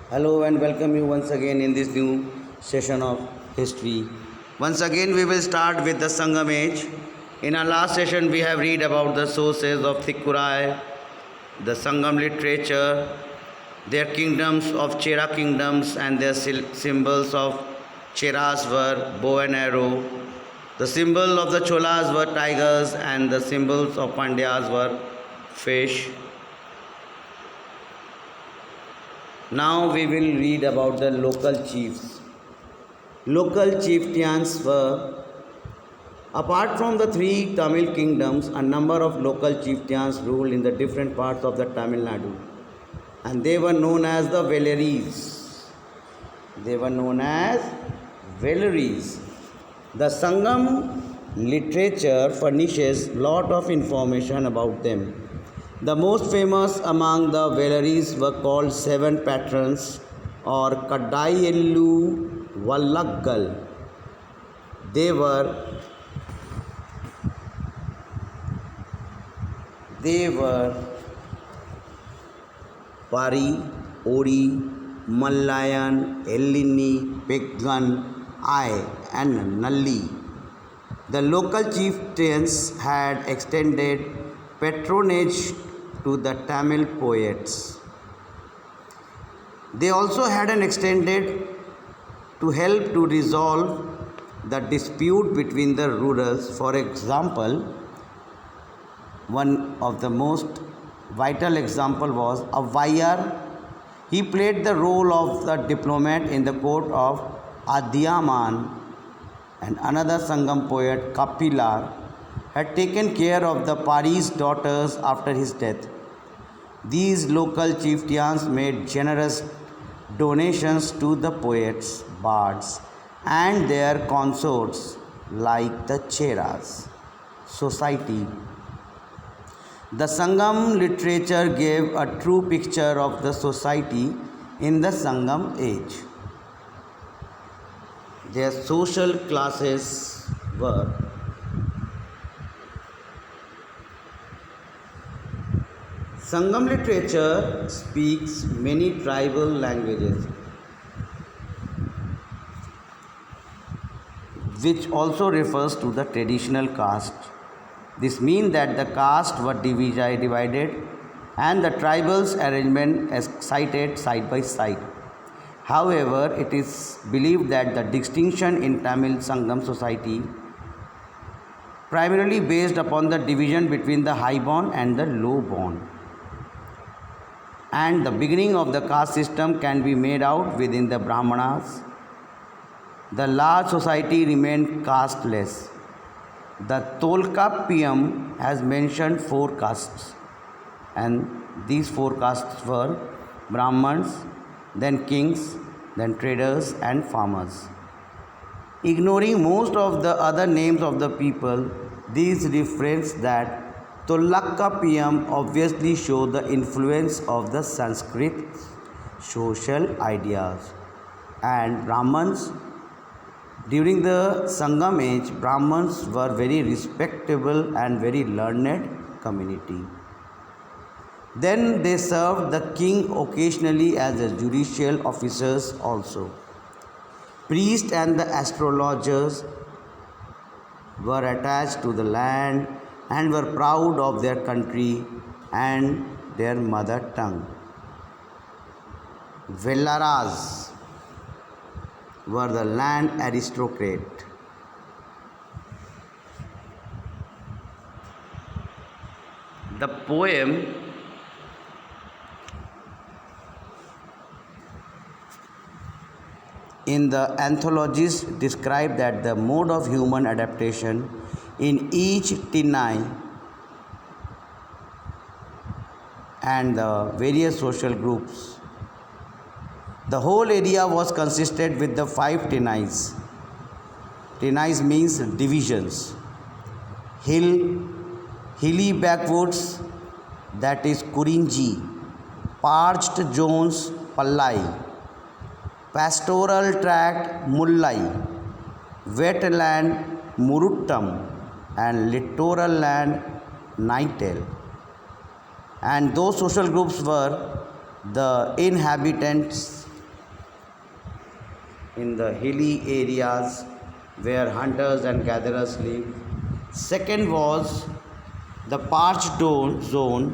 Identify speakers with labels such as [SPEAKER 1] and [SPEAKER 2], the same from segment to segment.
[SPEAKER 1] Hello and welcome you once again in this new session of history. Once again we will start with the Sangam age. In our last session we have read about the sources of Thikkurai, the Sangam literature, their kingdoms of Chera kingdoms and their symbols of Cheras were bow and arrow. The symbol of the Cholas were tigers and the symbols of Pandyas were fish. Now we will read about the local chiefs. Local chieftains were, apart from the three Tamil kingdoms, a number of local chieftains ruled in the different parts of the Tamil Nadu, and they were known as the Velaries. They were known as Velaries. The Sangam literature furnishes lot of information about them. The most famous among the Velaries were called seven patrons or Kadayellu Vallaggal. They were Pari, Ori, Malayan, Ellini, Peggan, Ai and Nalli. The local chieftains had extended patronage to the Tamil poets. They also had an extended to help to resolve the dispute between the rulers. For example, one of the most vital example was a Vaiyar. He played the role of the diplomat in the court of Adiyaman, and another Sangam poet, Kapila, had taken care of the Pari's daughters after his death. These local chieftains made generous donations to the poets, bards, and their consorts like the Cheras society. The Sangam literature gave a true picture of the society in the Sangam age. Their social classes were Sangam literature speaks many tribal languages, which also refers to the traditional caste. This means that the caste were divided and the tribals arrangement is cited side by side. However, it is believed that the distinction in Tamil Sangam society primarily based upon the division between the high-born and the low-born. And the beginning of the caste system can be made out within the Brahmanas. The large society remained casteless. The Tolkappiyam has mentioned four castes, and these four castes were Brahmins, then kings, then traders and farmers. Ignoring most of the other names of the people, these reference that Tolkappiyam obviously show the influence of the Sanskrit social ideas. And Brahmins, during the Sangam age, Brahmins were very respectable and very learned community. Then they served the king occasionally as the judicial officers also. Priests and the astrologers were attached to the land and were proud of their country and their mother tongue. Vellaras were the land aristocrat. The poem in the anthologies describe that the mode of human adaptation in each Tinai and the various social groups. The whole area was consisted with the 5 Tinais. Tinais means divisions. Hilly backwoods, that is Kurinji, parched zones, Pallai, pastoral tract, Mullai, wetland, Muruttam, and littoral land, Naital. And those social groups were the inhabitants in the hilly areas where hunters and gatherers lived. Second was the parched zone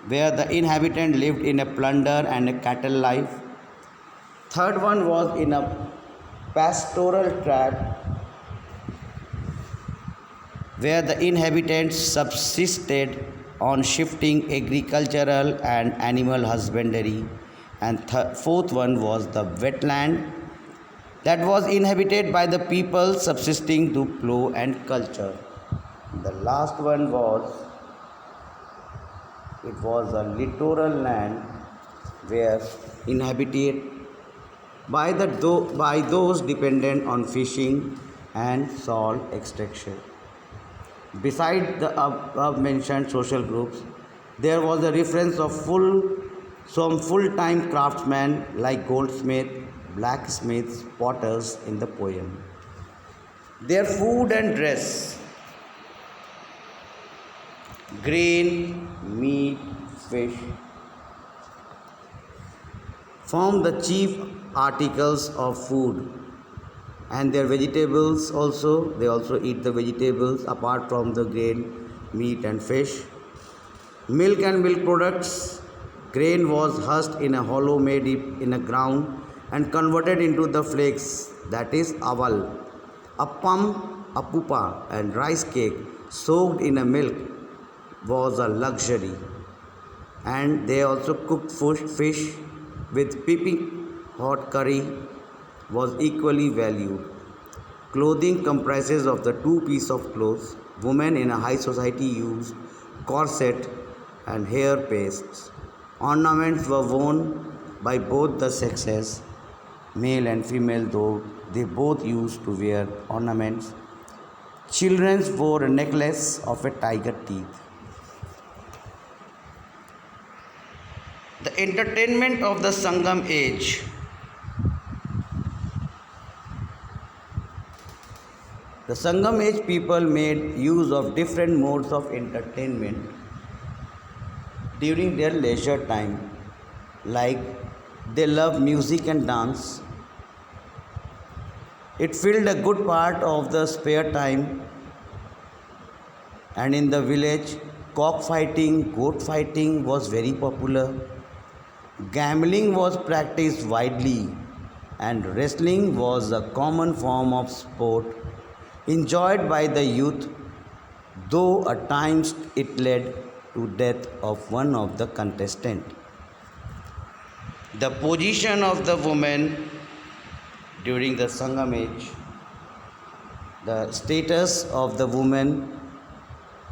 [SPEAKER 1] where the inhabitant lived in a plunder and a cattle life. Third one was in a pastoral tract where the inhabitants subsisted on shifting agricultural and animal husbandry. And fourth one was the wetland that was inhabited by the people subsisting to plow and culture. The last one was it was a littoral land where inhabited by those dependent on fishing and salt extraction. Beside the above mentioned social groups, there was a reference of some full-time craftsmen like goldsmiths, blacksmiths, potters in the poem. Their food and dress, grain, meat, fish, form the chief articles of food, and their vegetables also, they also eat the vegetables apart from the grain, meat and fish. Milk and milk products, grain was husked in a hollow made in a ground and converted into the flakes, that is aval. Appam, apupa and rice cake soaked in a milk was a luxury, and they also cooked fish with piping hot curry was equally valued. Clothing comprises of the two pieces of clothes. Women in a high society used corset and hair pastes. Ornaments were worn by both the sexes, male and female, though they both used to wear ornaments. Children wore a necklace of a tiger teeth. The entertainment of the Sangam age. The Sangam age people made use of different modes of entertainment during their leisure time, like they loved music and dance. It filled a good part of the spare time, and in the village, cockfighting, goat fighting was very popular. Gambling was practiced widely, and wrestling was a common form of sport enjoyed by the youth, though at times it led to death of one of the contestants. The position of the woman during the Sangam age, the status of the woman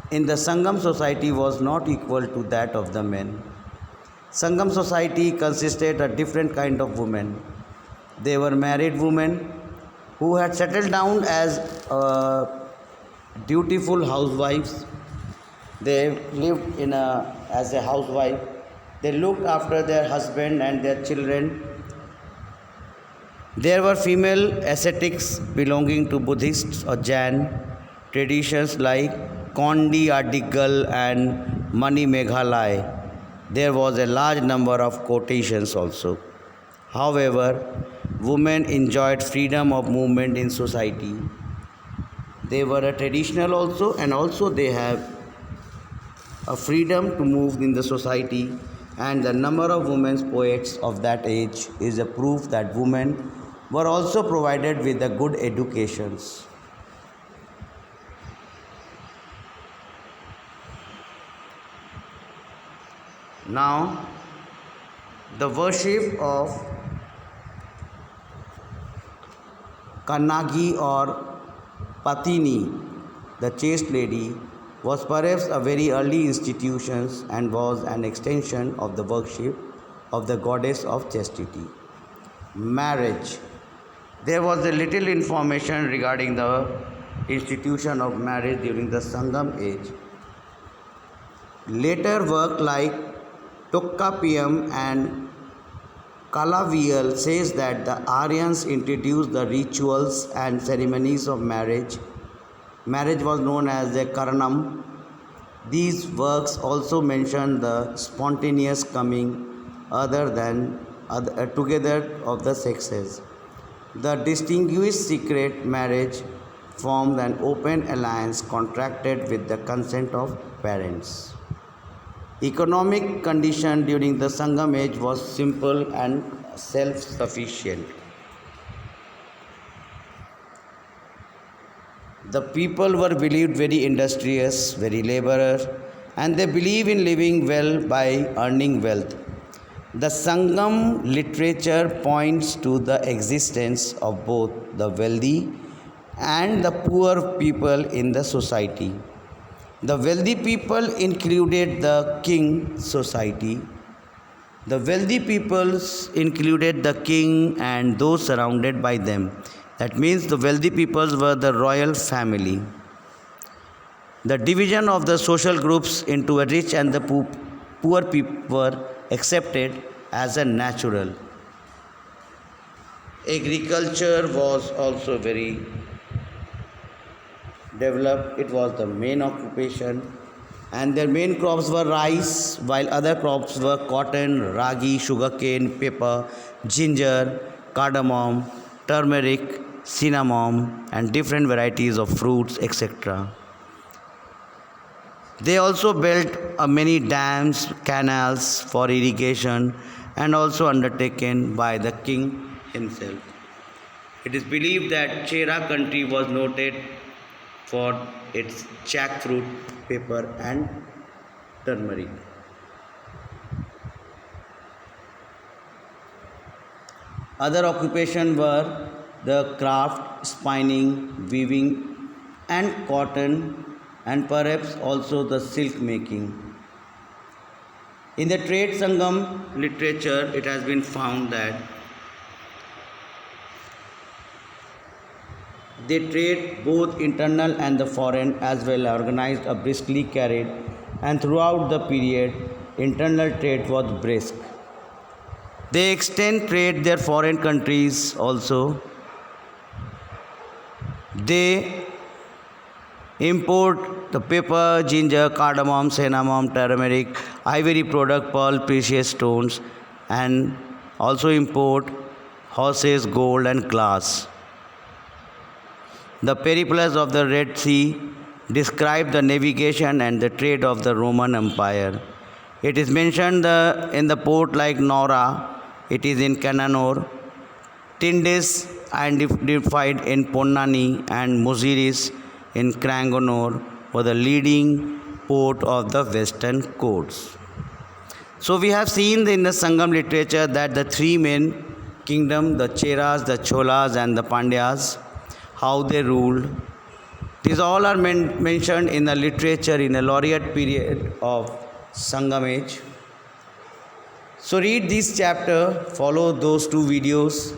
[SPEAKER 1] in the Sangam society was not equal to that of the men. Sangam society consisted of different kind of women. They were married women who had settled down as dutiful housewives. They lived as a housewife. They looked after their husband and their children. There were female ascetics belonging to Buddhist or Jain traditions like Kondi Adigal and Mani Meghalaya. There was a large number of quotations also. However, women enjoyed freedom of movement in society. They were a traditional also, and also they have a freedom to move in the society, and the number of women's poets of that age is a proof that women were also provided with a good educations. Now, the worship of Kannagi or Patini, the chaste lady, was perhaps a very early institution and was an extension of the worship of the goddess of chastity. Marriage. There was a little information regarding the institution of marriage during the Sangam age. Later work like Tokkapiyam and Kalaviyal says that the Aryans introduced the rituals and ceremonies of marriage. Marriage was known as a Karanam. These works also mention the spontaneous coming together of the sexes. The distinguished secret marriage formed an open alliance contracted with the consent of parents. Economic condition during the Sangam age was simple and self-sufficient. The people were believed very industrious, very laborer, and they believe in living well by earning wealth. The Sangam literature points to the existence of both the wealthy and the poor people in the society. The wealthy people included the king society. The wealthy peoples included the king and those surrounded by them. That means the wealthy peoples were the royal family. The division of the social groups into a rich and the poor people were accepted as a natural. Agriculture was also very developed. It was the main occupation, and their main crops were rice, while other crops were cotton, ragi, sugarcane, pepper, ginger, cardamom, turmeric, cinnamon, and different varieties of fruits, etc. They also built many dams, canals for irrigation, and also undertaken by the king himself. It is believed that Chera country was noted for its jackfruit, pepper, and turmeric. Other occupations were the craft, spinning, weaving, and cotton, and perhaps also the silk making. In the trade Sangam literature, it has been found that they trade both internal and the foreign as well organized, briskly carried, and throughout the period, internal trade was brisk. They extend trade their foreign countries also. They import the pepper, ginger, cardamom, cinnamon, turmeric, ivory product, pearl, precious stones, and also import horses, gold, and glass. The periplus of the Red Sea describe the navigation and the trade of the Roman Empire. It is mentioned in the port like Nora, it is in Cananor, Tindis identified in Ponnani, and Muziris in Cranganore were the leading port of the western coasts. So we have seen in the Sangam literature that the three main kingdoms, the Cheras, the Cholas, and the Pandyas, how they ruled. These all are mentioned in the literature in the laureate period of Sangam age. So read this chapter, follow those two videos.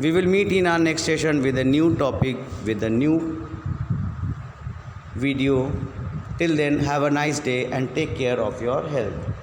[SPEAKER 1] We will meet in our next session with a new topic, with a new video. Till then, have a nice day and take care of your health.